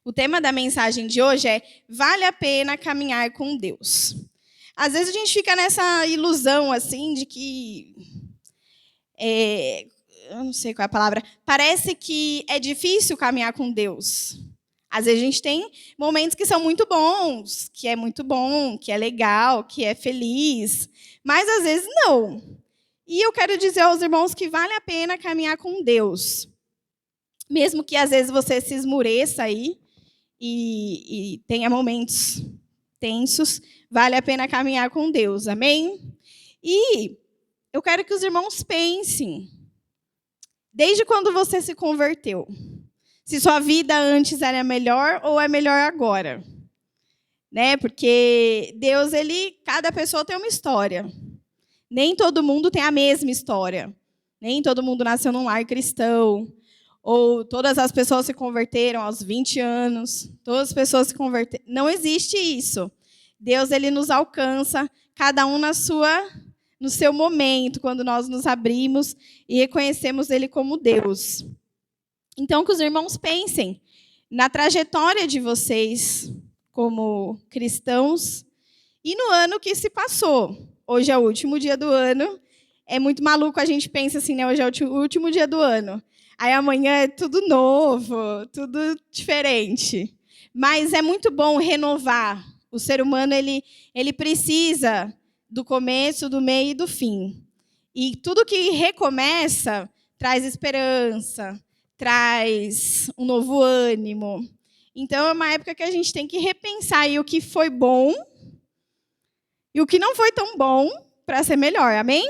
O tema da mensagem de hoje é: vale a pena caminhar com Deus. Às vezes a gente fica nessa ilusão assim de que eu não sei qual é a palavra, parece que é difícil caminhar com Deus. Às vezes a gente tem momentos que são muito bons, que é muito bom, que é legal, que é feliz, mas às vezes não. E eu quero dizer aos irmãos que vale a pena caminhar com Deus. Mesmo que às vezes você se esmoreça aí e tenha momentos tensos, vale a pena caminhar com Deus, amém? E eu quero que os irmãos pensem, desde quando você se converteu, se sua vida antes era melhor ou é melhor agora, né? Porque Deus, cada pessoa tem uma história. Nem todo mundo tem a mesma história. Nem todo mundo nasceu num lar cristão. Ou todas as pessoas se converteram aos 20 anos. Todas as pessoas se converteram. Não existe isso. Deus, ele nos alcança, cada um no seu momento, quando nós nos abrimos e reconhecemos ele como Deus. Então, que os irmãos pensem na trajetória de vocês como cristãos e no ano que se passou. Hoje é o último dia do ano. É muito maluco, a gente pensa assim, né? Hoje é o último dia do ano. Aí amanhã é tudo novo, tudo diferente. Mas é muito bom renovar. O ser humano, ele precisa do começo, do meio e do fim. E tudo que recomeça traz esperança, traz um novo ânimo. Então, é uma época que a gente tem que repensar aí o que foi bom e o que não foi tão bom para ser melhor, amém?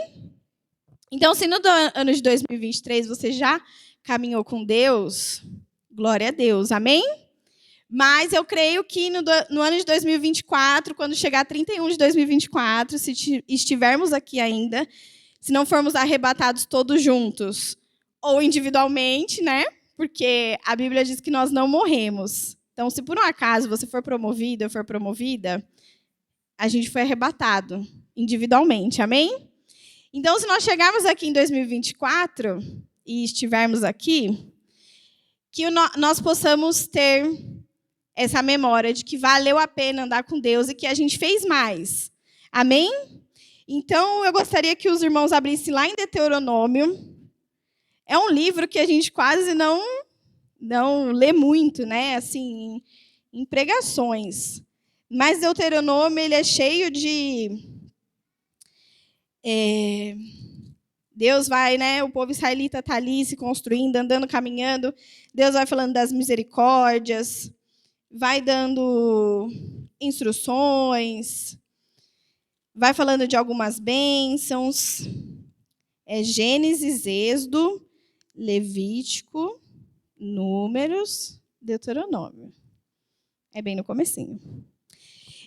Então, se no ano de 2023 você já caminhou com Deus, glória a Deus, amém? Mas eu creio que no ano de 2024, quando chegar 31 de 2024, se estivermos aqui ainda, se não formos arrebatados todos juntos, ou individualmente, né? Porque a Bíblia diz que nós não morremos. Então, se por um acaso você for promovido ou for promovida, a gente foi arrebatado individualmente, amém? Então, se nós chegarmos aqui em 2024 e estivermos aqui, que nós possamos ter essa memória de que valeu a pena andar com Deus e que a gente fez mais. Amém? Então, eu gostaria que os irmãos abrissem lá em Deuteronômio. É um livro que a gente quase não lê muito, né? Assim, em pregações. Mas Deuteronômio, ele é cheio de... Deus vai, né? O povo israelita está ali se construindo, andando, caminhando. Deus vai falando das misericórdias, vai dando instruções, vai falando de algumas bênçãos. É Gênesis, Êxodo, Levítico, Números, Deuteronômio. É bem no comecinho.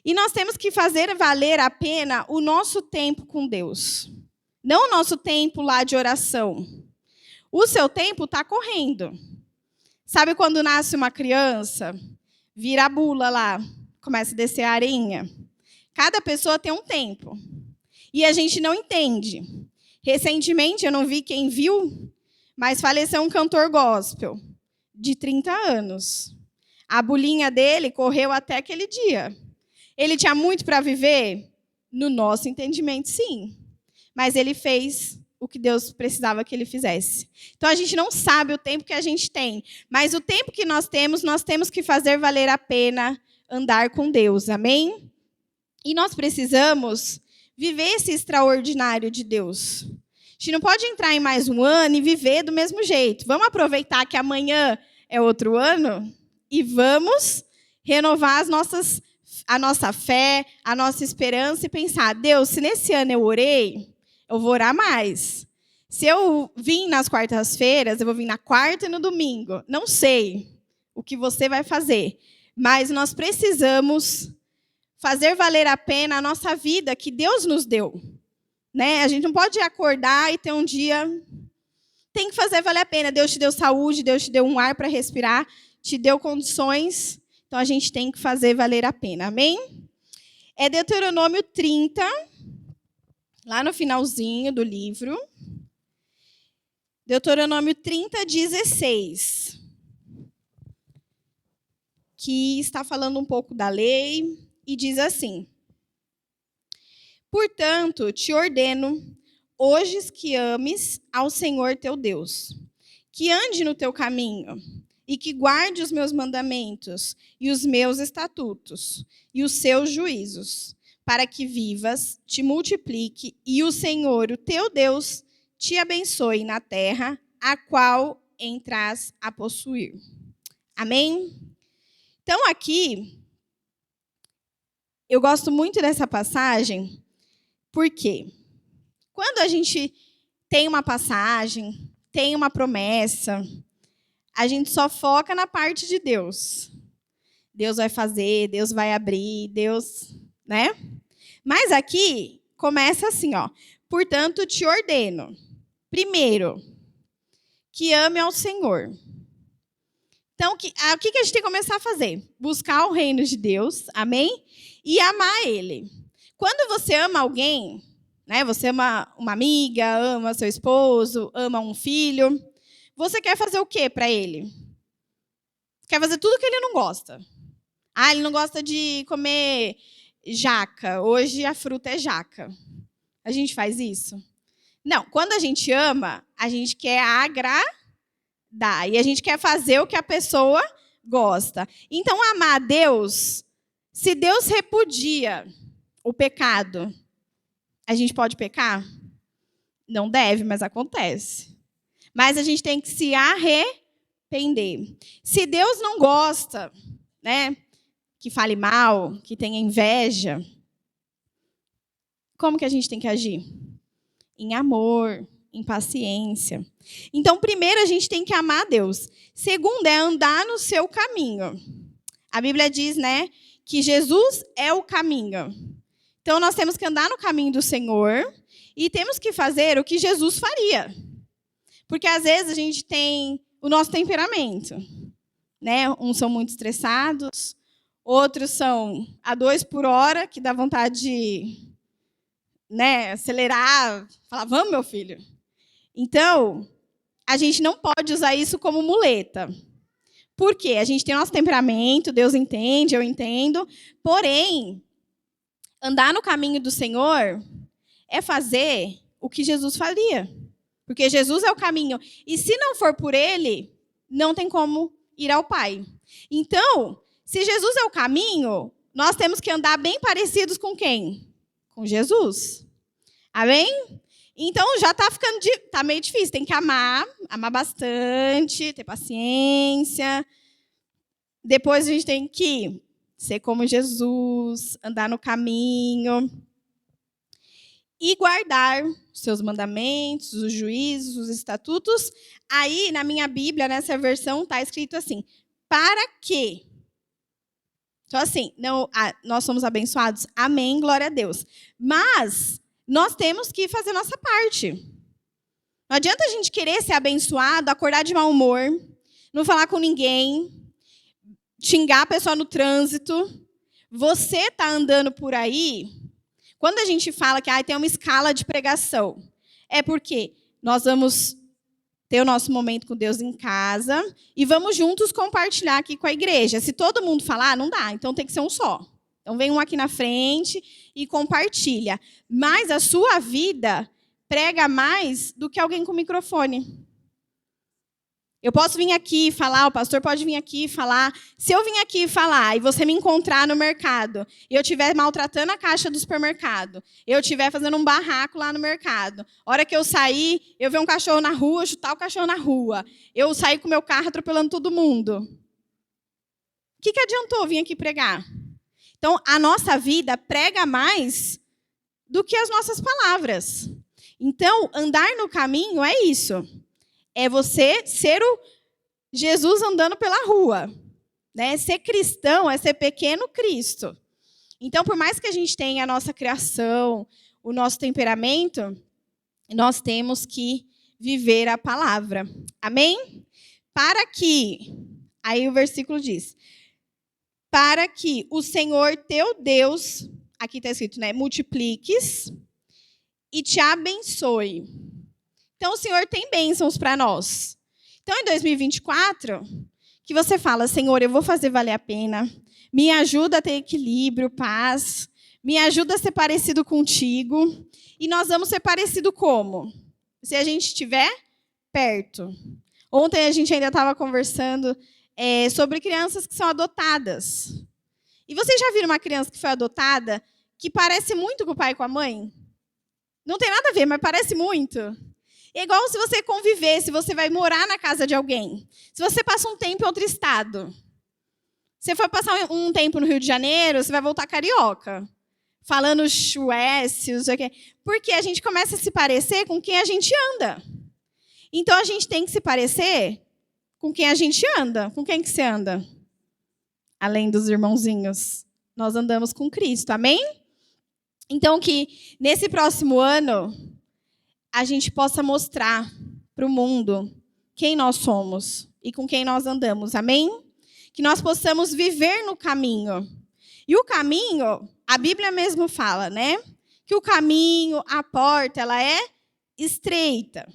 E nós temos que fazer valer a pena o nosso tempo com Deus. Não o nosso tempo lá de oração. O seu tempo está correndo. Sabe quando nasce uma criança, vira a bula lá, começa a descer a areinha? Cada pessoa tem um tempo. E a gente não entende. Recentemente, eu não vi quem viu, mas faleceu um cantor gospel de 30 anos. A bulinha dele correu até aquele dia. Ele tinha muito para viver? No nosso entendimento, sim. Mas ele fez o que Deus precisava que ele fizesse. Então, a gente não sabe o tempo que a gente tem, mas o tempo que nós temos que fazer valer a pena andar com Deus, amém? E nós precisamos viver esse extraordinário de Deus. A gente não pode entrar em mais um ano e viver do mesmo jeito. Vamos aproveitar que amanhã é outro ano e vamos renovar a nossa fé, a nossa esperança e pensar, Deus, se nesse ano eu orei, eu vou orar mais. Se eu vim nas quartas-feiras, eu vou vir na quarta e no domingo. Não sei o que você vai fazer, mas nós precisamos fazer valer a pena a nossa vida que Deus nos deu. Né? A gente não pode acordar e ter um dia... Tem que fazer valer a pena. Deus te deu saúde, Deus te deu um ar para respirar, te deu condições. Então, a gente tem que fazer valer a pena. Amém? É Deuteronômio 30, lá no finalzinho do livro. Deuteronômio 30, 16. que está falando um pouco da lei e diz assim: portanto, te ordeno hoje que ames ao Senhor teu Deus, que ande no teu caminho e que guarde os meus mandamentos e os meus estatutos e os seus juízos, para que vivas, te multiplique e o Senhor, o teu Deus, te abençoe na terra a qual entras a possuir. Amém? Então, aqui, eu gosto muito dessa passagem, porque quando a gente tem uma passagem, tem uma promessa, a gente só foca na parte de Deus. Deus vai fazer, Deus vai abrir, Deus, né? Mas aqui começa assim, ó. Portanto, te ordeno, primeiro, que ame ao Senhor. Então, o que a gente tem que começar a fazer? Buscar o reino de Deus, amém? E amar Ele. Quando você ama alguém, né? Você ama uma amiga, ama seu esposo, ama um filho, você quer fazer o quê para ele? Quer fazer tudo que ele não gosta. Ah, ele não gosta de comer jaca. Hoje a fruta é jaca. A gente faz isso? Não. Quando a gente ama, a gente quer agradar. E a gente quer fazer o que a pessoa gosta. Então, amar a Deus, se Deus repudia o pecado, a gente pode pecar? Não deve, mas acontece. Mas a gente tem que se arrepender. Se Deus não gosta, né, que fale mal, que tenha inveja, como que a gente tem que agir? Em amor, em paciência. Então, primeiro, a gente tem que amar a Deus. Segundo, é andar no seu caminho. A Bíblia diz, né, que Jesus é o caminho. Então, nós temos que andar no caminho do Senhor e temos que fazer o que Jesus faria. Porque, às vezes, a gente tem o nosso temperamento. Né? Uns são muito estressados, outros são a 2 por hora, que dá vontade de, né, acelerar, falar, vamos, meu filho. Então, a gente não pode usar isso como muleta. Por quê? A gente tem nosso temperamento, Deus entende, eu entendo. Porém, andar no caminho do Senhor é fazer o que Jesus faria. Porque Jesus é o caminho. E se não for por ele, não tem como ir ao Pai. Então, se Jesus é o caminho, nós temos que andar bem parecidos com quem? Com Jesus. Amém? Então, já está ficando tá meio difícil. Tem que amar bastante, ter paciência. Depois a gente tem que ser como Jesus, andar no caminho e guardar os seus mandamentos, os juízos, os estatutos. Aí, na minha Bíblia, nessa versão, está escrito assim, para quê? Então, assim, nós somos abençoados? Amém, glória a Deus. Mas nós temos que fazer nossa parte. Não adianta a gente querer ser abençoado, acordar de mau humor, não falar com ninguém, xingar a pessoa no trânsito. Você está andando por aí, quando a gente fala que tem uma escala de pregação, é porque nós vamos ter o nosso momento com Deus em casa e vamos juntos compartilhar aqui com a igreja. Se todo mundo falar, não dá, então tem que ser um só. Então vem um aqui na frente e compartilha. Mas a sua vida prega mais do que alguém com microfone. Eu posso vir aqui e falar, o pastor pode vir aqui e falar. Se eu vim aqui falar e você me encontrar no mercado, e eu estiver maltratando a caixa do supermercado, eu estiver fazendo um barraco lá no mercado, a hora que eu sair, eu ver um cachorro na rua, chutar o cachorro na rua, eu sair com o meu carro atropelando todo mundo. O que adiantou vir aqui pregar? Então, a nossa vida prega mais do que as nossas palavras. Então, andar no caminho é isso. É você ser o Jesus andando pela rua. Né? Ser cristão é ser pequeno Cristo. Então, por mais que a gente tenha a nossa criação, o nosso temperamento, nós temos que viver a palavra. Amém? Para que, aí o versículo diz, para que o Senhor teu Deus, aqui está escrito, né? Multipliques e te abençoe. Então, o Senhor tem bênçãos para nós. Então, em 2024, que você fala, Senhor, eu vou fazer valer a pena, me ajuda a ter equilíbrio, paz, me ajuda a ser parecido contigo. E nós vamos ser parecido como? Se a gente estiver perto. Ontem a gente ainda estava conversando sobre crianças que são adotadas. E vocês já viram uma criança que foi adotada que parece muito com o pai e com a mãe? Não tem nada a ver, mas parece muito. É igual se você conviver, se você vai morar na casa de alguém. Se você passa um tempo em outro estado. Você for passar um tempo no Rio de Janeiro, você vai voltar carioca. Falando chuécio, não sei o quê. Porque a gente começa a se parecer com quem a gente anda. Então, a gente tem que se parecer com quem a gente anda. Com quem que você anda? Além dos irmãozinhos. Nós andamos com Cristo, amém? Então, que nesse próximo ano, a gente possa mostrar para o mundo quem nós somos e com quem nós andamos, amém? Que nós possamos viver no caminho. E o caminho, a Bíblia mesmo fala, né? Que o caminho, a porta, ela é estreita.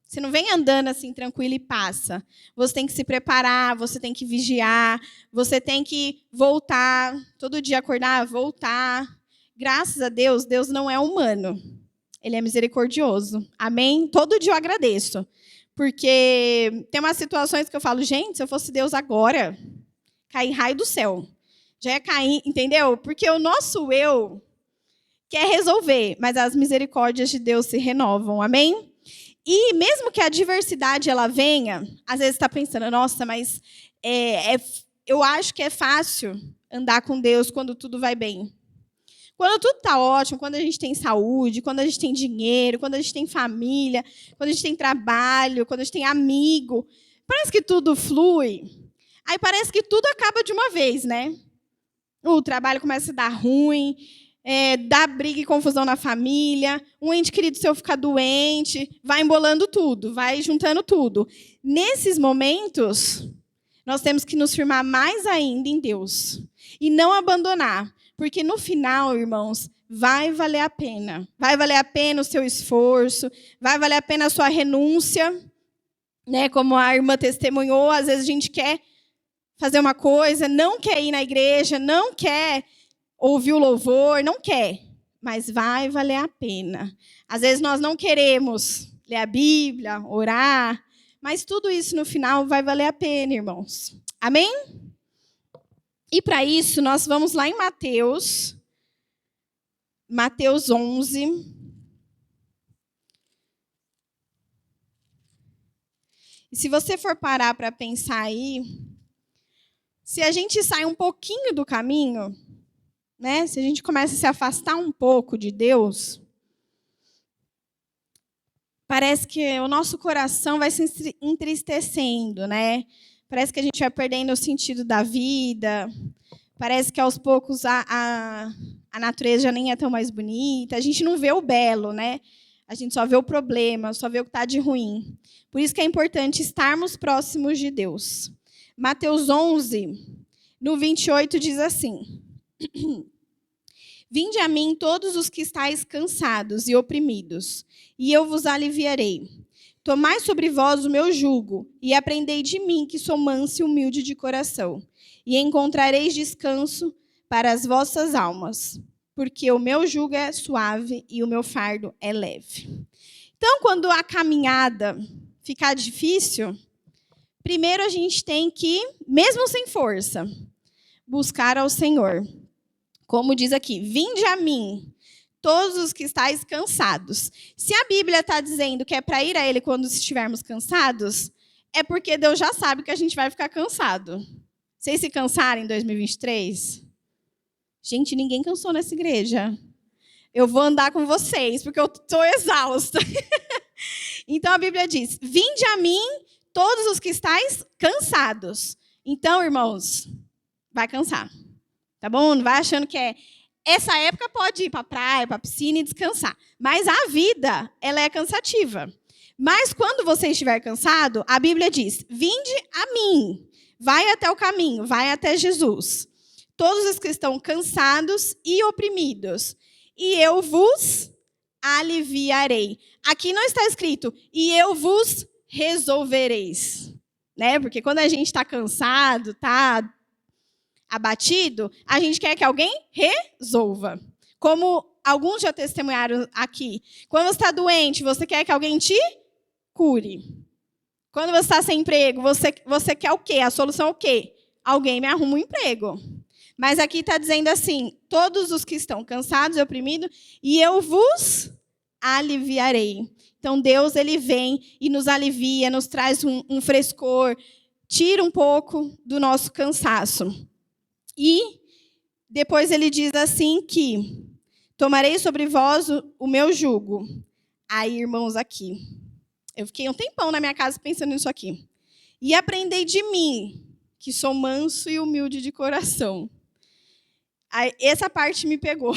Você não vem andando assim tranquilo e passa. Você tem que se preparar, você tem que vigiar, você tem que voltar, todo dia acordar, voltar. Graças a Deus, Deus não é humano. Ele é misericordioso. Amém? Todo dia eu agradeço. Porque tem umas situações que eu falo, gente, se eu fosse Deus agora, cair raio do céu. Já ia cair, entendeu? Porque o nosso eu quer resolver, mas as misericórdias de Deus se renovam. Amém? E mesmo que a adversidade ela venha, às vezes está pensando, nossa, mas eu acho que é fácil andar com Deus quando tudo vai bem. Quando tudo está ótimo, quando a gente tem saúde, quando a gente tem dinheiro, quando a gente tem família, quando a gente tem trabalho, quando a gente tem amigo, parece que tudo flui. Aí parece que tudo acaba de uma vez, né? O trabalho começa a dar ruim, dá briga e confusão na família, um ente querido seu fica doente, vai embolando tudo, vai juntando tudo. Nesses momentos, nós temos que nos firmar mais ainda em Deus e não abandonar. Porque no final, irmãos, vai valer a pena. Vai valer a pena o seu esforço, vai valer a pena a sua renúncia. Né? Como a irmã testemunhou, às vezes a gente quer fazer uma coisa, não quer ir na igreja, não quer ouvir o louvor, não quer. Mas vai valer a pena. Às vezes nós não queremos ler a Bíblia, orar, mas tudo isso no final vai valer a pena, irmãos. Amém? E para isso, nós vamos lá em Mateus 11. E se você for parar para pensar aí, se a gente sai um pouquinho do caminho, né? Se a gente começa a se afastar um pouco de Deus, parece que o nosso coração vai se entristecendo, né? Parece que a gente vai perdendo o sentido da vida. Parece que, aos poucos, a natureza já nem é tão mais bonita. A gente não vê o belo, né? A gente só vê o problema, só vê o que está de ruim. Por isso que é importante estarmos próximos de Deus. Mateus 11, no 28, diz assim: Vinde a mim todos os que estáis cansados e oprimidos, e eu vos aliviarei. Tomai sobre vós o meu jugo, e aprendei de mim, que sou manso e humilde de coração, e encontrareis descanso para as vossas almas, porque o meu jugo é suave e o meu fardo é leve. Então, quando a caminhada ficar difícil, primeiro a gente tem que, mesmo sem força, buscar ao Senhor. Como diz aqui, vinde a mim, todos os que estáis cansados. Se a Bíblia está dizendo que é para ir a Ele quando estivermos cansados, é porque Deus já sabe que a gente vai ficar cansado. Vocês se cansaram em 2023? Gente, ninguém cansou nessa igreja. Eu vou andar com vocês, porque eu estou exausta. Então a Bíblia diz, vinde a mim todos os que estáis cansados. Então, irmãos, vai cansar. Tá bom? Não vai achando que essa época pode ir para a praia, para a piscina e descansar. Mas a vida, ela é cansativa. Mas quando você estiver cansado, a Bíblia diz, vinde a mim. Vai até o caminho, vai até Jesus. Todos os que estão cansados e oprimidos. E eu vos aliviarei. Aqui não está escrito, e eu vos resolvereis. né? Porque quando a gente está cansado, está abatido, a gente quer que alguém resolva. Como alguns já testemunharam aqui. Quando você está doente, você quer que alguém te cure. Quando você está sem emprego, você quer o quê? A solução é o quê? Alguém me arruma um emprego. Mas aqui está dizendo assim, todos os que estão cansados e oprimidos, e eu vos aliviarei. Então, Deus, ele vem e nos alivia, nos traz um frescor, tira um pouco do nosso cansaço. E depois ele diz assim que tomarei sobre vós o meu jugo. Aí, irmãos, aqui. Eu fiquei um tempão na minha casa pensando nisso aqui. E aprendei de mim, que sou manso e humilde de coração. Aí, essa parte me pegou.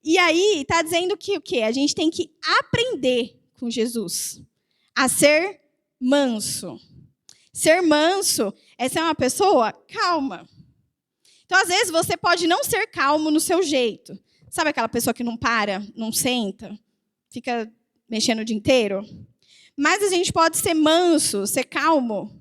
E aí, está dizendo que o quê? A gente tem que aprender com Jesus a ser manso. Ser manso é ser uma pessoa calma. Então, às vezes, você pode não ser calmo no seu jeito. Sabe aquela pessoa que não para, não senta, fica mexendo o dia inteiro? Mas a gente pode ser manso, ser calmo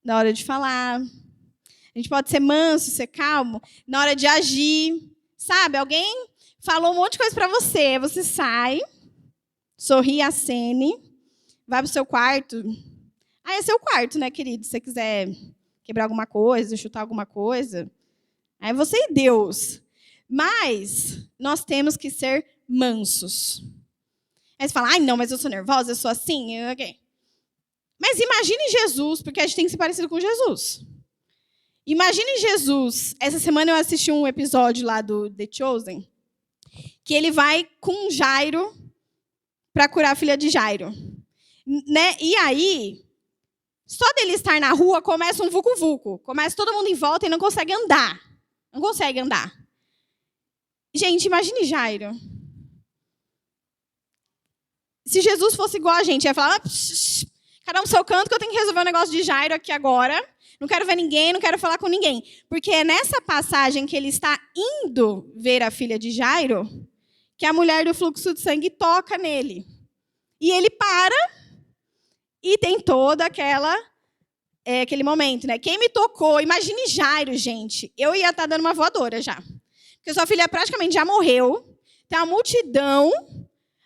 na hora de falar. A gente pode ser manso, ser calmo na hora de agir. Sabe, alguém falou um monte de coisa para você. Você sai, sorri, acene, vai para o seu quarto. Ah, é seu quarto, né, querido? Se você quiser quebrar alguma coisa, chutar alguma coisa, aí você e Deus. Mas nós temos que ser mansos. Aí você fala, ai, não, mas eu sou nervosa, eu sou assim. Okay. Mas imagine Jesus, porque a gente tem que ser parecido com Jesus. Imagine Jesus. Essa semana eu assisti um episódio lá do The Chosen, que ele vai com Jairo para curar a filha de Jairo. Né? E aí, só dele estar na rua, começa um vucu-vucu. Começa todo mundo em volta e não consegue andar. Não consegue andar. Gente, imagine Jairo. Se Jesus fosse igual a gente, ia falar, cada um no seu canto que eu tenho que resolver um negócio de Jairo aqui agora. Não quero ver ninguém, não quero falar com ninguém. Porque é nessa passagem que ele está indo ver a filha de Jairo que a mulher do fluxo de sangue toca nele. E ele para e tem toda aquele momento, né? Quem me tocou? Imagine Jairo, gente. Eu ia estar dando uma voadora já. Porque sua filha praticamente já morreu. Tem uma multidão.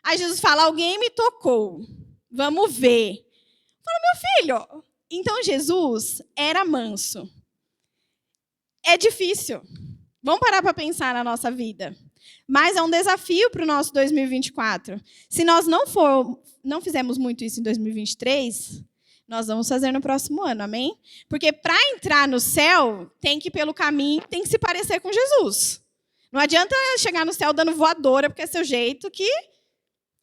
Aí Jesus fala, alguém me tocou. Vamos ver. Fala, meu filho. Então Jesus era manso. É difícil. Vamos parar para pensar na nossa vida. Mas é um desafio para o nosso 2024. Se nós não fizermos muito isso em 2023, nós vamos fazer no próximo ano, amém? Porque para entrar no céu, tem que ir pelo caminho, tem que se parecer com Jesus. Não adianta chegar no céu dando voadora, porque é seu jeito que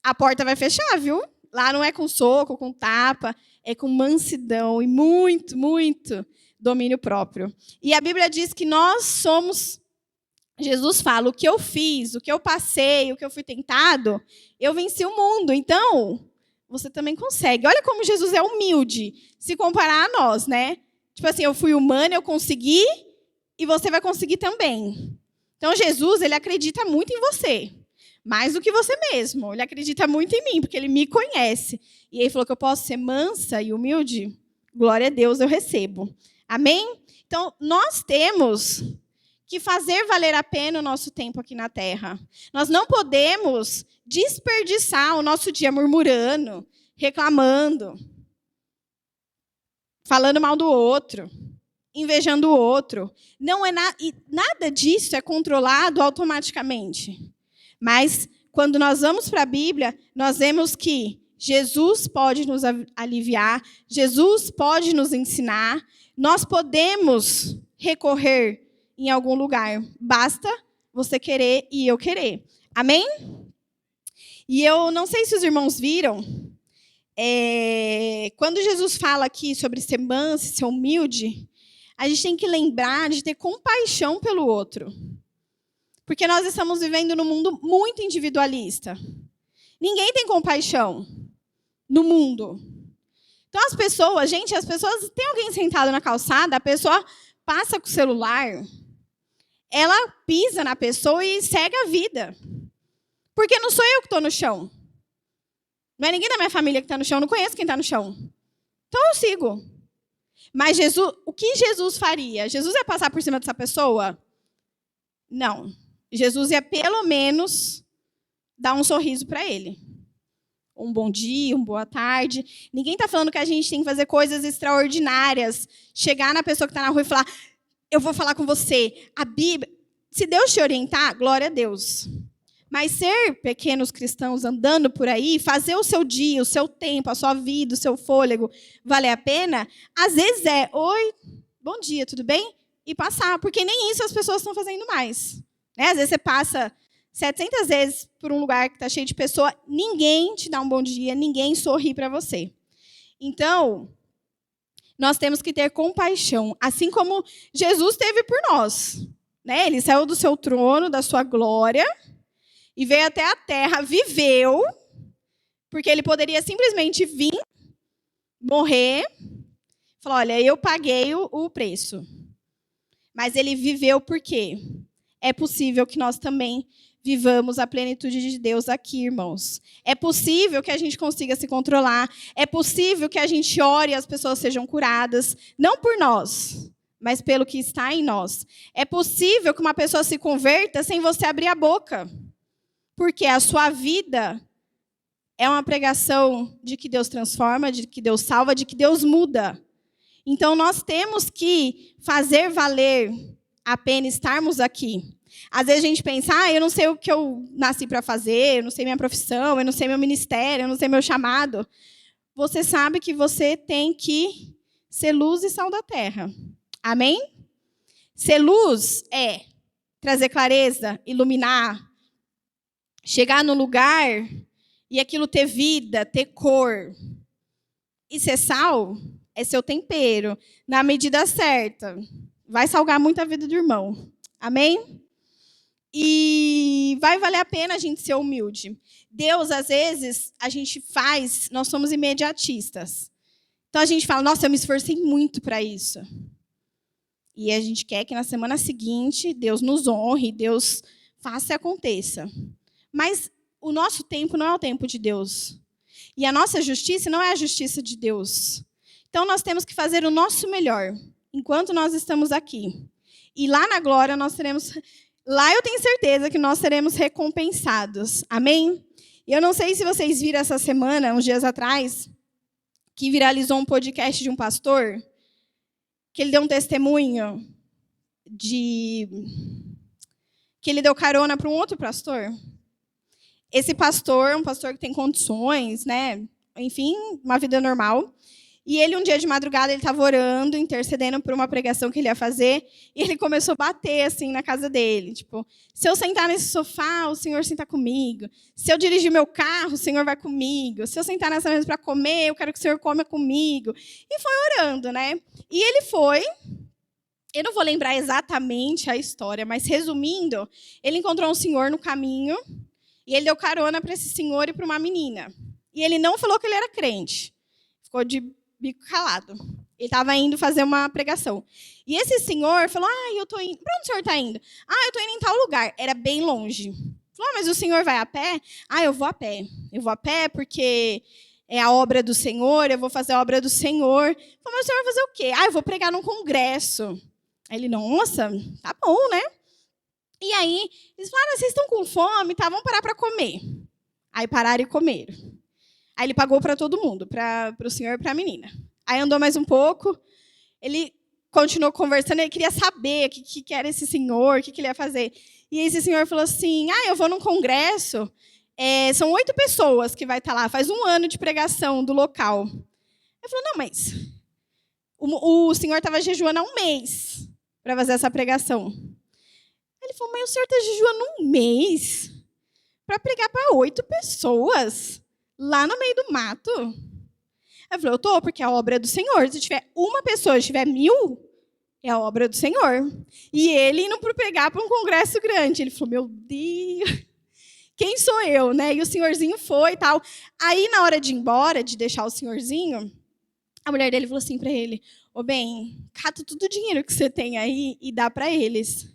a porta vai fechar, viu? Lá não é com soco, com tapa, é com mansidão e muito, muito domínio próprio. E a Bíblia diz que nós somos... Jesus fala, o que eu fiz, o que eu passei, o que eu fui tentado, eu venci o mundo. Então, você também consegue. Olha como Jesus é humilde, se comparar a nós, né? Tipo assim, eu fui humano, eu consegui, e você vai conseguir também. Então, Jesus, ele acredita muito em você. Mais do que você mesmo. Ele acredita muito em mim, porque ele me conhece. E ele falou que eu posso ser mansa e humilde. Glória a Deus, eu recebo. Amém? Então, nós temos que fazer valer a pena o nosso tempo aqui na Terra. Nós não podemos desperdiçar o nosso dia murmurando, reclamando, falando mal do outro, invejando o outro. Não é nada disso é controlado automaticamente. Mas, quando nós vamos para a Bíblia, nós vemos que Jesus pode nos aliviar, Jesus pode nos ensinar, nós podemos recorrer em algum lugar. Basta você querer e eu querer. Amém? E eu não sei se os irmãos viram, quando Jesus fala aqui sobre ser manso, ser humilde, a gente tem que lembrar de ter compaixão pelo outro. Porque nós estamos vivendo num mundo muito individualista. Ninguém tem compaixão no mundo. Então as pessoas, tem alguém sentado na calçada, a pessoa passa com o celular, ela pisa na pessoa e segue a vida. Porque não sou eu que estou no chão. Não é ninguém da minha família que está no chão, eu não conheço quem está no chão. Então eu sigo. Mas Jesus, o que Jesus faria? Jesus ia passar por cima dessa pessoa? Não. Jesus ia pelo menos dar um sorriso para ele. Um bom dia, uma boa tarde. Ninguém está falando que a gente tem que fazer coisas extraordinárias. Chegar na pessoa que está na rua e falar, eu vou falar com você. A Bíblia, se Deus te orientar, glória a Deus. Mas ser pequenos cristãos andando por aí, fazer o seu dia, o seu tempo, a sua vida, o seu fôlego valer a pena, às vezes é, oi, bom dia, tudo bem? E passar, porque nem isso as pessoas estão fazendo mais. Né? Às vezes você passa 700 vezes por um lugar que está cheio de pessoa, ninguém te dá um bom dia, ninguém sorri para você. Então, nós temos que ter compaixão, assim como Jesus teve por nós. Né? Ele saiu do seu trono, da sua glória, e veio até a terra, viveu, porque ele poderia simplesmente vir, morrer, falar, olha, eu paguei o preço. Mas ele viveu por quê? É possível que nós também vivamos a plenitude de Deus aqui, irmãos. É possível que a gente consiga se controlar. É possível que a gente ore e as pessoas sejam curadas. Não por nós, mas pelo que está em nós. É possível que uma pessoa se converta sem você abrir a boca. Porque a sua vida é uma pregação de que Deus transforma, de que Deus salva, de que Deus muda. Então, nós temos que fazer valer a pena estarmos aqui. Às vezes a gente pensa, eu não sei o que eu nasci para fazer, eu não sei minha profissão, eu não sei meu ministério, eu não sei meu chamado. Você sabe que você tem que ser luz e sal da terra. Amém? Ser luz é trazer clareza, iluminar, chegar no lugar e aquilo ter vida, ter cor. E ser sal é seu tempero, na medida certa. Vai salgar muito a vida do irmão. Amém? E vai valer a pena a gente ser humilde. Deus, às vezes, nós somos imediatistas. Então a gente fala, nossa, eu me esforcei muito para isso. E a gente quer que na semana seguinte Deus nos honre, Deus faça e aconteça. Mas o nosso tempo não é o tempo de Deus. E a nossa justiça não é a justiça de Deus. Então, nós temos que fazer o nosso melhor, enquanto nós estamos aqui. E lá na glória, lá eu tenho certeza que nós seremos recompensados. Amém? E eu não sei se vocês viram essa semana, uns dias atrás, que viralizou um podcast de um pastor, que ele deu um testemunho que ele deu carona para um outro pastor. Esse pastor, um pastor que tem condições, né? Enfim, uma vida normal. E ele, um dia de madrugada, ele estava orando, intercedendo por uma pregação que ele ia fazer, e ele começou a bater, assim, na casa dele. Tipo, se eu sentar nesse sofá, o Senhor senta comigo. Se eu dirigir meu carro, o Senhor vai comigo. Se eu sentar nessa mesa para comer, eu quero que o Senhor coma comigo. E foi orando, né? E ele foi... Eu não vou lembrar exatamente a história, mas, resumindo, ele encontrou um senhor no caminho, e ele deu carona para esse senhor e para uma menina. E ele não falou que ele era crente. Ficou de bico calado. Ele estava indo fazer uma pregação. E esse senhor falou, eu estou indo. Para onde o senhor está indo? Eu estou indo em tal lugar. Era bem longe. Falou, mas o senhor vai a pé? Eu vou a pé. Eu vou a pé porque é a obra do Senhor, eu vou fazer a obra do Senhor. Falou, mas o senhor vai fazer o quê? Eu vou pregar num congresso. Aí ele, nossa, tá bom, né? E aí, eles falaram, vocês estão com fome? Tá, vamos parar para comer. Aí pararam e comeram. Aí ele pagou para todo mundo, para o senhor e para a menina. Aí andou mais um pouco, ele continuou conversando, ele queria saber o que era esse senhor, o que ele ia fazer. E esse senhor falou assim, eu vou num congresso, são 8 pessoas que vai estar lá, faz 1 ano de pregação do local. Ele falou, não, mas o senhor estava jejuando há 1 mês para fazer essa pregação. Ele falou, mas o senhor está jejuando 1 mês para pregar para 8 pessoas lá no meio do mato? Eu falei, eu estou, porque a obra é do Senhor. Se tiver 1 pessoa, se tiver 1000, é a obra do Senhor. E ele indo para pregar para um congresso grande. Ele falou, meu Deus, quem sou eu, né? E o senhorzinho foi e tal. Aí, na hora de ir embora, de deixar o senhorzinho, a mulher dele falou assim para ele, bem, cata todo o dinheiro que você tem aí e dá para eles. Ele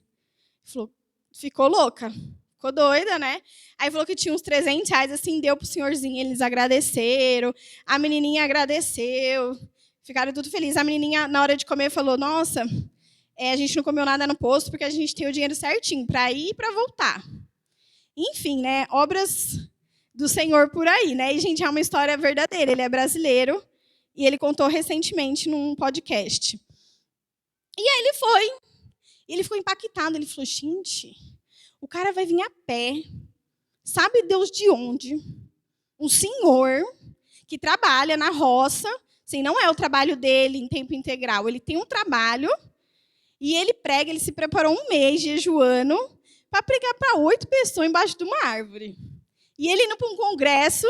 falou, ficou louca. Ficou doida, né? Aí falou que tinha uns R$300, assim, deu pro senhorzinho, eles agradeceram, a menininha agradeceu, Ficaram tudo felizes. A menininha, na hora de comer, falou, nossa, a gente não comeu nada no posto porque a gente tem o dinheiro certinho para ir e para voltar. Enfim, né? Obras do Senhor por aí, né? E, gente, é uma história verdadeira. Ele é brasileiro e ele contou recentemente num podcast. E aí ele ficou impactado. Ele falou, gente, o cara vai vir a pé, sabe Deus de onde? Um senhor que trabalha na roça, assim, não é o trabalho dele em tempo integral, ele tem um trabalho e ele prega, ele se preparou um mês jejuando para pregar para 8 pessoas embaixo de uma árvore. E ele indo para um congresso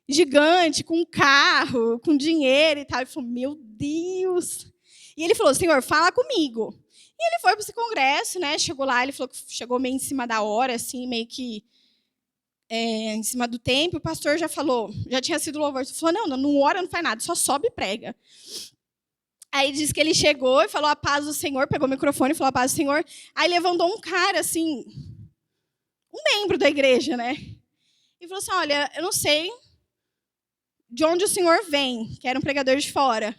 gigante, com um carro, com dinheiro e tal. Ele falou, meu Deus. E ele falou, Senhor, fala comigo. E ele foi para esse congresso, né? Chegou lá, ele falou que chegou meio em cima da hora, assim, meio que em cima do tempo. O pastor já falou, já tinha sido louvor. Ele falou, não ora, não faz nada, só sobe e prega. Aí diz que ele chegou e falou a paz do Senhor, pegou o microfone e falou a paz do Senhor. Aí levantou um cara, assim, um membro da igreja, né? E falou assim, olha, eu não sei de onde o Senhor vem, que era um pregador de fora.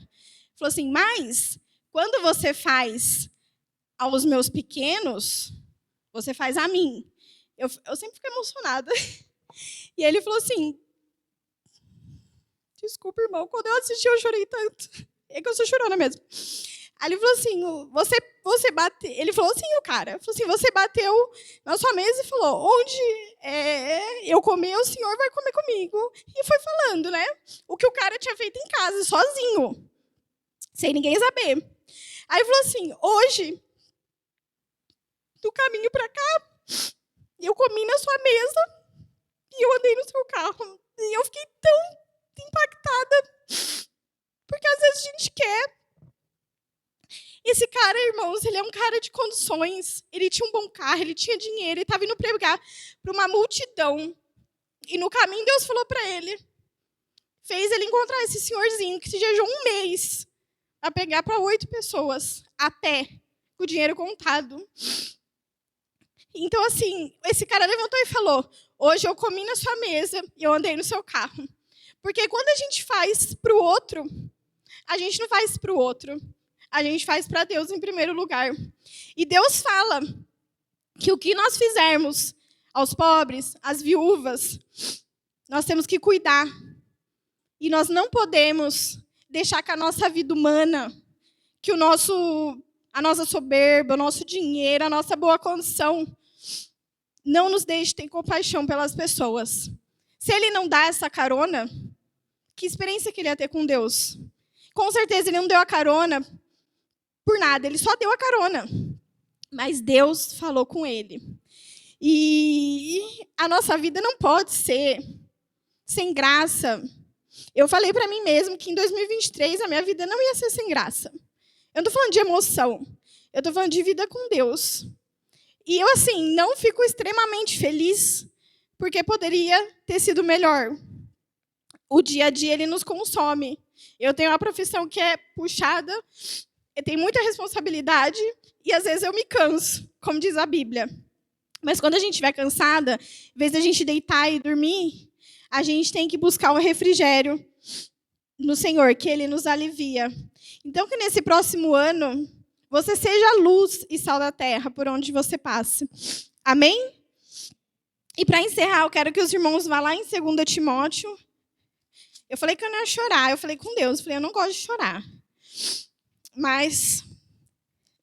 Falou assim, mas quando você faz aos meus pequenos, você faz a mim. Eu sempre fico emocionada. E ele falou assim, desculpa, irmão, quando eu assisti eu chorei tanto. É que eu sou chorona mesmo. Aí ele falou assim, você bateu... Ele falou assim, o cara, falou assim, você bateu na sua mesa e falou, onde eu comer, o senhor vai comer comigo. E foi falando, né? O que o cara tinha feito em casa, sozinho. Sem ninguém saber. Aí ele falou assim, hoje, do caminho para cá, eu comi na sua mesa e eu andei no seu carro. E eu fiquei tão impactada. Porque às vezes a gente quer. Esse cara, irmãos, ele é um cara de condições. Ele tinha um bom carro, ele tinha dinheiro, ele estava indo pregar para uma multidão. E no caminho Deus falou para ele. Fez ele encontrar esse senhorzinho que se jejuou um mês a pegar para 8 pessoas, a pé, com o dinheiro contado. Então, assim, esse cara levantou e falou, hoje eu comi na sua mesa e eu andei no seu carro. Porque quando a gente faz para o outro, a gente não faz para o outro. A gente faz para Deus em primeiro lugar. E Deus fala que o que nós fizermos aos pobres, às viúvas, nós temos que cuidar. E nós não podemos deixar que a nossa vida humana, que a nossa soberba, o nosso dinheiro, a nossa boa condição, não nos deixe ter compaixão pelas pessoas. Se ele não dá essa carona, que experiência que ele ia ter com Deus? Com certeza ele não deu a carona por nada, ele só deu a carona. Mas Deus falou com ele. E a nossa vida não pode ser sem graça. Eu falei para mim mesmo que em 2023 a minha vida não ia ser sem graça. Eu não estou falando de emoção, eu estou falando de vida com Deus. E eu, assim, não fico extremamente feliz, porque poderia ter sido melhor. O dia a dia, ele nos consome. Eu tenho uma profissão que é puxada, eu tenho muita responsabilidade, e às vezes eu me canso, como diz a Bíblia. Mas quando a gente estiver cansada, em vez de a gente deitar e dormir, a gente tem que buscar um refrigério no Senhor, que Ele nos alivia. Então, que nesse próximo ano, você seja luz e sal da terra por onde você passe. Amém? E para encerrar, eu quero que os irmãos vá lá em 2 Timóteo. Eu falei que eu não ia chorar, eu falei com Deus, eu falei, eu não gosto de chorar. Mas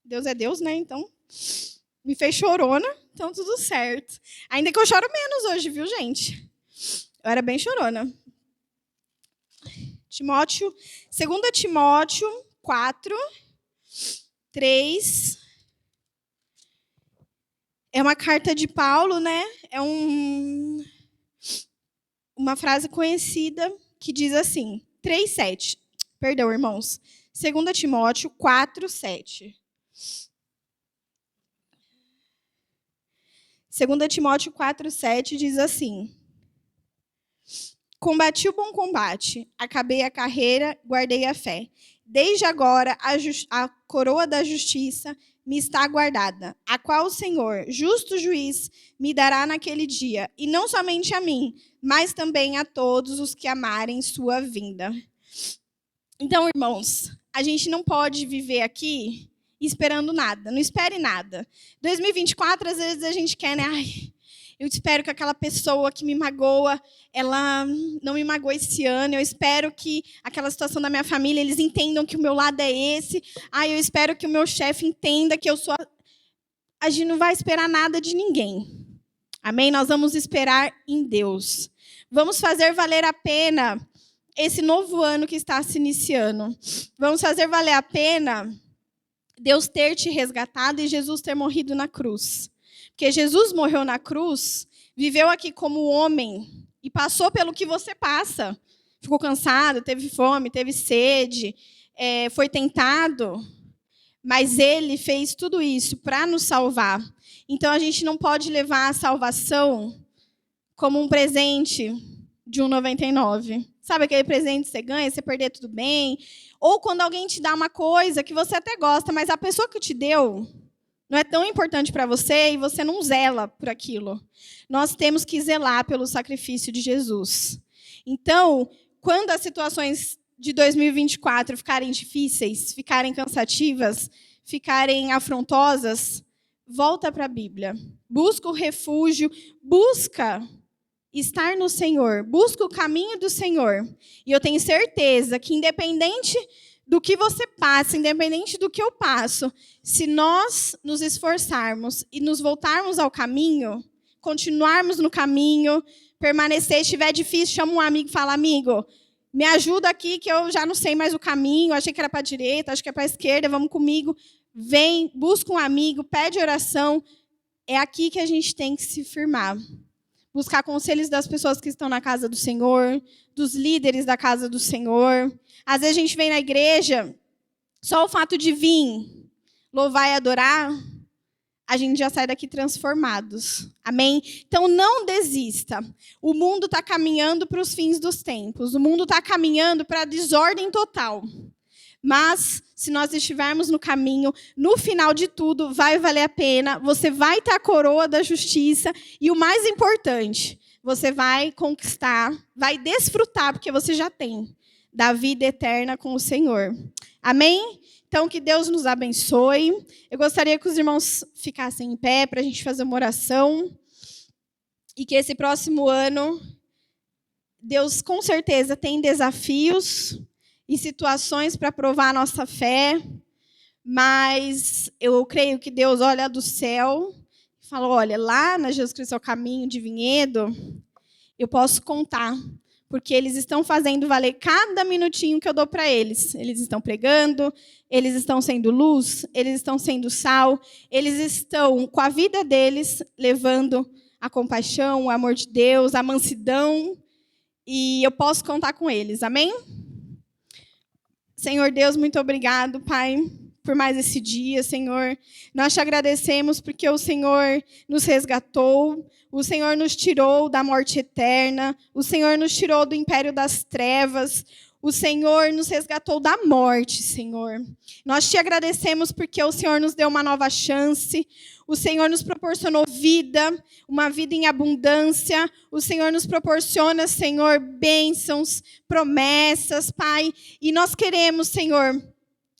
Deus é Deus, né? Então, me fez chorona, então tudo certo. Ainda que eu choro menos hoje, viu, gente? Eu era bem chorona. 2 Timóteo 4, 3. É uma carta de Paulo, né? É uma frase conhecida que diz assim, 3:7. Perdão, irmãos. 2 Timóteo 4, 7. 2 Timóteo 4, 7 diz assim: combati o bom combate, acabei a carreira, guardei a fé. Desde agora a coroa da justiça me está guardada, a qual o Senhor, justo juiz, me dará naquele dia, e não somente a mim, mas também a todos os que amarem sua vinda. Então, irmãos, a gente não pode viver aqui esperando nada, não espere nada. 2024, às vezes a gente quer, né? Ai, eu espero que aquela pessoa que me magoa, ela não me magoe esse ano. Eu espero que aquela situação da minha família, eles entendam que o meu lado é esse. Ai, eu espero que o meu chefe entenda que eu sou... A gente não vai esperar nada de ninguém. Amém? Nós vamos esperar em Deus. Vamos fazer valer a pena esse novo ano que está se iniciando. Vamos fazer valer a pena Deus ter te resgatado e Jesus ter morrido na cruz. Porque Jesus morreu na cruz, viveu aqui como homem e passou pelo que você passa. Ficou cansado, teve fome, teve sede, foi tentado. Mas ele fez tudo isso para nos salvar. Então a gente não pode levar a salvação como um presente de R$1,99. Sabe aquele presente que você ganha, você perder tudo bem? Ou quando alguém te dá uma coisa que você até gosta, mas a pessoa que te deu não é tão importante para você e você não zela por aquilo. Nós temos que zelar pelo sacrifício de Jesus. Então, quando as situações de 2024 ficarem difíceis, ficarem cansativas, ficarem afrontosas, volta para a Bíblia. Busca o refúgio, busca estar no Senhor, busca o caminho do Senhor. E eu tenho certeza que, independente do que você passa, independente do que eu passo, se nós nos esforçarmos e nos voltarmos ao caminho, continuarmos no caminho, permanecer, se estiver difícil, chama um amigo e fala, amigo, me ajuda aqui que eu já não sei mais o caminho, achei que era para a direita, acho que é para a esquerda, vamos comigo. Vem, busca um amigo, pede oração. É aqui que a gente tem que se firmar. Buscar conselhos das pessoas que estão na casa do Senhor, dos líderes da casa do Senhor. Às vezes a gente vem na igreja, só o fato de vir, louvar e adorar, a gente já sai daqui transformados. Amém? Então não desista. O mundo está caminhando para os fins dos tempos. O mundo está caminhando para a desordem total. Mas, se nós estivermos no caminho, no final de tudo, vai valer a pena. Você vai ter a coroa da justiça. E o mais importante, você vai conquistar, vai desfrutar, porque você já tem, da vida eterna com o Senhor. Amém? Então, que Deus nos abençoe. Eu gostaria que os irmãos ficassem em pé para a gente fazer uma oração. E que esse próximo ano, Deus com certeza tem desafios e situações para provar a nossa fé, mas eu creio que Deus olha do céu e fala, olha, lá na Jesus Cristo é o caminho de Vinhedo, eu posso contar, porque eles estão fazendo valer cada minutinho que eu dou para eles. Eles estão pregando, eles estão sendo luz, eles estão sendo sal, eles estão, com a vida deles, levando a compaixão, o amor de Deus, a mansidão, e eu posso contar com eles. Amém? Senhor Deus, muito obrigado, Pai, por mais esse dia, Senhor. Nós te agradecemos porque o Senhor nos resgatou, o Senhor nos tirou da morte eterna, o Senhor nos tirou do império das trevas, o Senhor nos resgatou da morte, Senhor. Nós te agradecemos porque o Senhor nos deu uma nova chance, o Senhor nos proporcionou vida, uma vida em abundância. O Senhor nos proporciona, Senhor, bênçãos, promessas, Pai. E nós queremos, Senhor,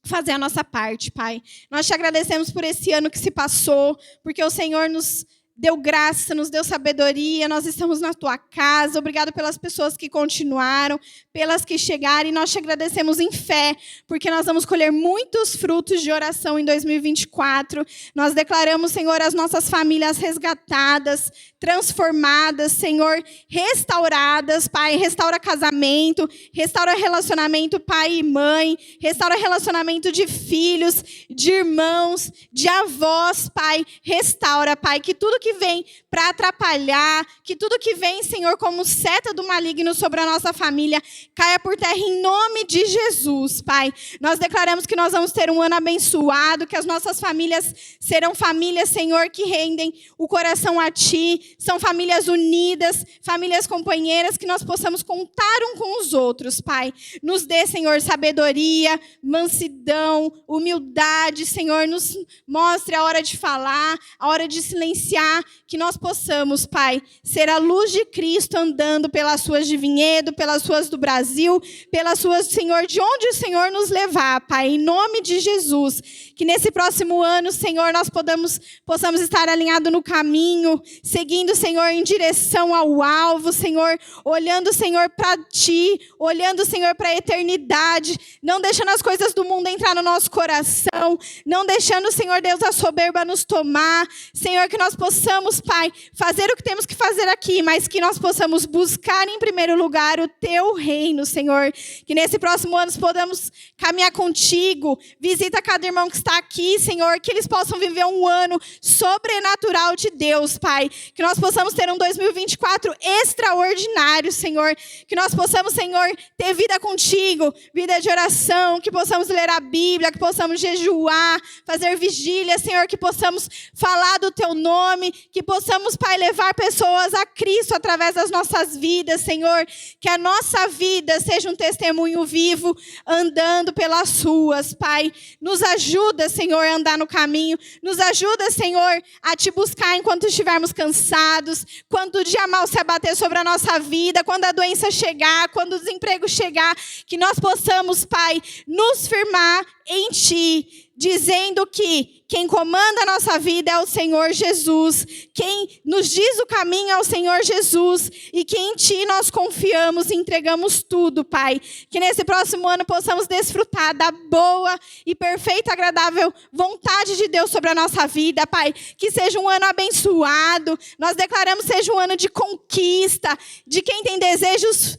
fazer a nossa parte, Pai. Nós te agradecemos por esse ano que se passou, porque o Senhor nos deu graça, nos deu sabedoria, nós estamos na tua casa. Obrigado pelas pessoas que continuaram, pelas que chegaram, e nós te agradecemos em fé, porque nós vamos colher muitos frutos de oração em 2024. Nós declaramos, Senhor, as nossas famílias resgatadas, transformadas, Senhor, restauradas, Pai. Restaura casamento, restaura relacionamento pai e mãe, restaura relacionamento de filhos, de irmãos, de avós, Pai. Restaura, Pai, que tudo que vem para atrapalhar, que tudo que vem, Senhor, como seta do maligno sobre a nossa família, caia por terra em nome de Jesus, Pai. Nós declaramos que nós vamos ter um ano abençoado, que as nossas famílias serão famílias, Senhor, que rendem o coração a Ti, são famílias unidas, famílias companheiras, que nós possamos contar um com os outros, Pai. Nos dê, Senhor, sabedoria, mansidão, humildade, Senhor, nos mostre a hora de falar, a hora de silenciar, lugar, que nós possamos, Pai, ser a luz de Cristo andando pelas ruas de Vinhedo, pelas ruas do Brasil, pelas ruas, Senhor, de onde o Senhor nos levar, Pai, em nome de Jesus. Que nesse próximo ano, Senhor, nós possamos estar alinhados no caminho, seguindo, Senhor, em direção ao alvo, Senhor, olhando, Senhor, para Ti, olhando, Senhor, para a eternidade, não deixando as coisas do mundo entrar no nosso coração, não deixando, Senhor Deus, a soberba nos tomar, Senhor, que nós possamos, Pai, fazer o que temos que fazer aqui, mas que nós possamos buscar em primeiro lugar o Teu reino, Senhor, que nesse próximo ano podamos caminhar contigo, visita cada irmão que está aqui, Senhor, que eles possam viver um ano sobrenatural de Deus, Pai, que nós possamos ter um 2024 extraordinário, Senhor, que nós possamos, Senhor, ter vida contigo, vida de oração, que possamos ler a Bíblia, que possamos jejuar, fazer vigília, Senhor, que possamos falar do Teu nome, que possamos, Pai, levar pessoas a Cristo através das nossas vidas, Senhor, que a nossa vida seja um testemunho vivo, andando pelas ruas, Pai, nos ajuda, Senhor, a andar no caminho, nos ajuda, Senhor, a Te buscar enquanto estivermos cansados, quando o dia mal se abater sobre a nossa vida, quando a doença chegar, quando o desemprego chegar, que nós possamos, Pai, nos firmar em Ti, dizendo que quem comanda a nossa vida é o Senhor Jesus, quem nos diz o caminho é o Senhor Jesus, e que em Ti nós confiamos e entregamos tudo, Pai. Que nesse próximo ano possamos desfrutar da boa e perfeita, agradável vontade de Deus sobre a nossa vida, Pai. Que seja um ano abençoado, nós declaramos seja um ano de conquista, de quem tem desejos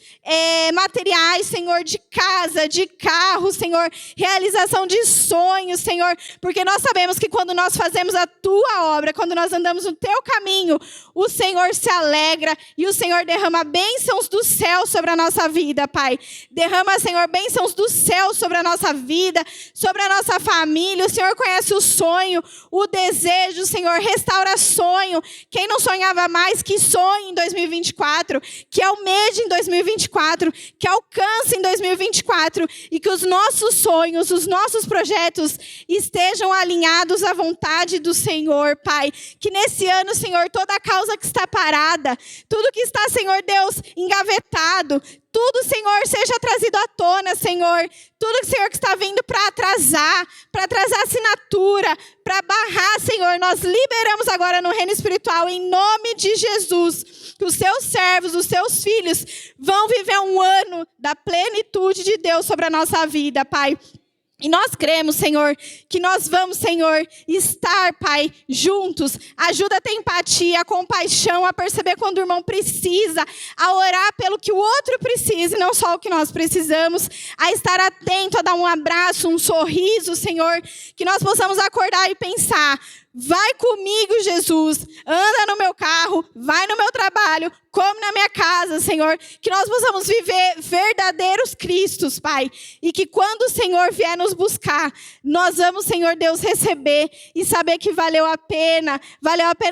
materiais, Senhor, de casa, de carro, Senhor, realização de sonhos, Senhor, porque nós sabemos que quando nós fazemos a Tua obra, quando nós andamos no Teu caminho, o Senhor se alegra e o Senhor derrama bênçãos do céu sobre a nossa vida, Pai. Derrama, Senhor, bênçãos do céu sobre a nossa vida, sobre a nossa família. O Senhor conhece o sonho, o desejo, Senhor, restaura sonho. Quem não sonhava mais, que sonhe em 2024, que almeje em 2024, que alcance em 2024 e que os nossos sonhos, os nossos projetos estejam alinhados à vontade do Senhor, Pai. Que nesse ano, Senhor, toda a causa que está parada, tudo que está, Senhor Deus, engavetado, tudo, Senhor, seja trazido à tona, Senhor. Tudo, Senhor, que está vindo para atrasar assinatura, para barrar, Senhor, nós liberamos agora no reino espiritual, em nome de Jesus, que os Seus servos, os Seus filhos, vão viver um ano da plenitude de Deus sobre a nossa vida, Pai. E nós cremos, Senhor, que nós vamos, Senhor, estar, Pai, juntos. Ajuda a ter empatia, a compaixão, a perceber quando o irmão precisa, a orar pelo que o outro precisa e não só o que nós precisamos, a estar atento, a dar um abraço, um sorriso, Senhor, que nós possamos acordar e pensar: vai comigo, Jesus, anda no meu carro, vai no meu trabalho, come na minha casa, Senhor, que nós possamos viver verdadeiros Cristos, Pai, e que quando o Senhor vier nos buscar, nós vamos, Senhor Deus, receber e saber que valeu a pena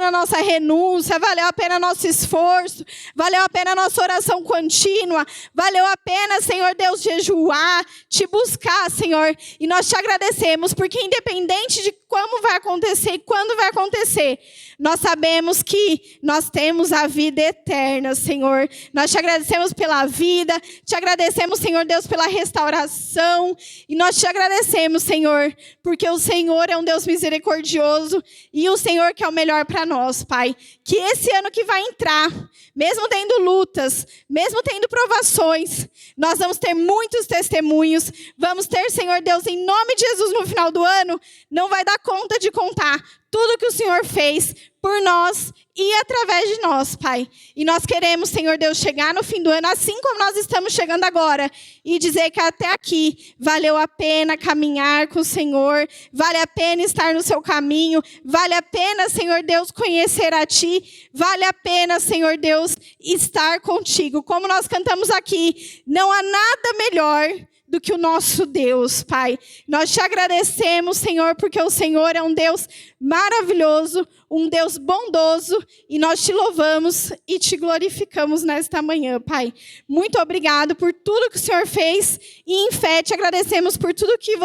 a nossa renúncia, valeu a pena nosso esforço, valeu a pena a nossa oração contínua, valeu a pena, Senhor Deus, jejuar, Te buscar, Senhor, e nós Te agradecemos, porque independente de como vai acontecer e quando vai acontecer, nós sabemos que nós temos a vida eterna, Senhor. Nós Te agradecemos pela vida, Te agradecemos, Senhor Deus, pela restauração, e nós Te agradecemos, Senhor, porque o Senhor é um Deus misericordioso e o Senhor que é o melhor para nós, Pai. Que esse ano que vai entrar, mesmo tendo lutas, mesmo tendo provações, nós vamos ter muitos testemunhos, vamos ter, Senhor Deus, em nome de Jesus, no final do ano, não vai dar conta de contar tudo que o Senhor fez por nós e através de nós, Pai. E nós queremos, Senhor Deus, chegar no fim do ano, assim como nós estamos chegando agora, e dizer que até aqui valeu a pena caminhar com o Senhor, vale a pena estar no Seu caminho, vale a pena, Senhor Deus, conhecer a Ti, vale a pena, Senhor Deus, estar contigo. Como nós cantamos aqui, não há nada melhor do que o nosso Deus, Pai. Nós te agradecemos, Senhor, porque o Senhor é um Deus maravilhoso, um Deus bondoso, e nós te louvamos e te glorificamos nesta manhã, Pai. Muito obrigado por tudo que o Senhor fez, e em fé te agradecemos por tudo que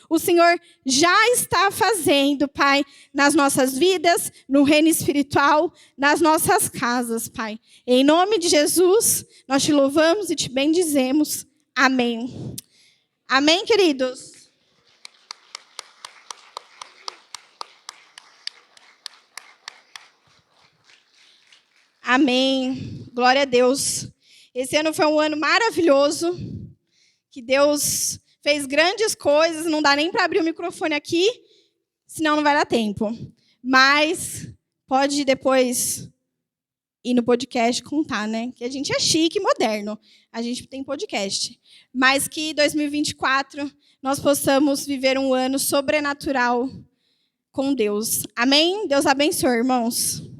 o Senhor já está fazendo, Pai, nas nossas vidas, no reino espiritual, nas nossas casas, Pai. Em nome de Jesus, nós te louvamos e te bendizemos. Amém. Amém, queridos? Amém. Glória a Deus. Esse ano foi um ano maravilhoso, que Deus fez grandes coisas. Não dá nem para abrir o microfone aqui, senão não vai dar tempo. Mas pode depois ir no podcast contar, né? Que a gente é chique e moderno. A gente tem podcast. Mas que 2024 nós possamos viver um ano sobrenatural com Deus. Amém? Deus abençoe, irmãos.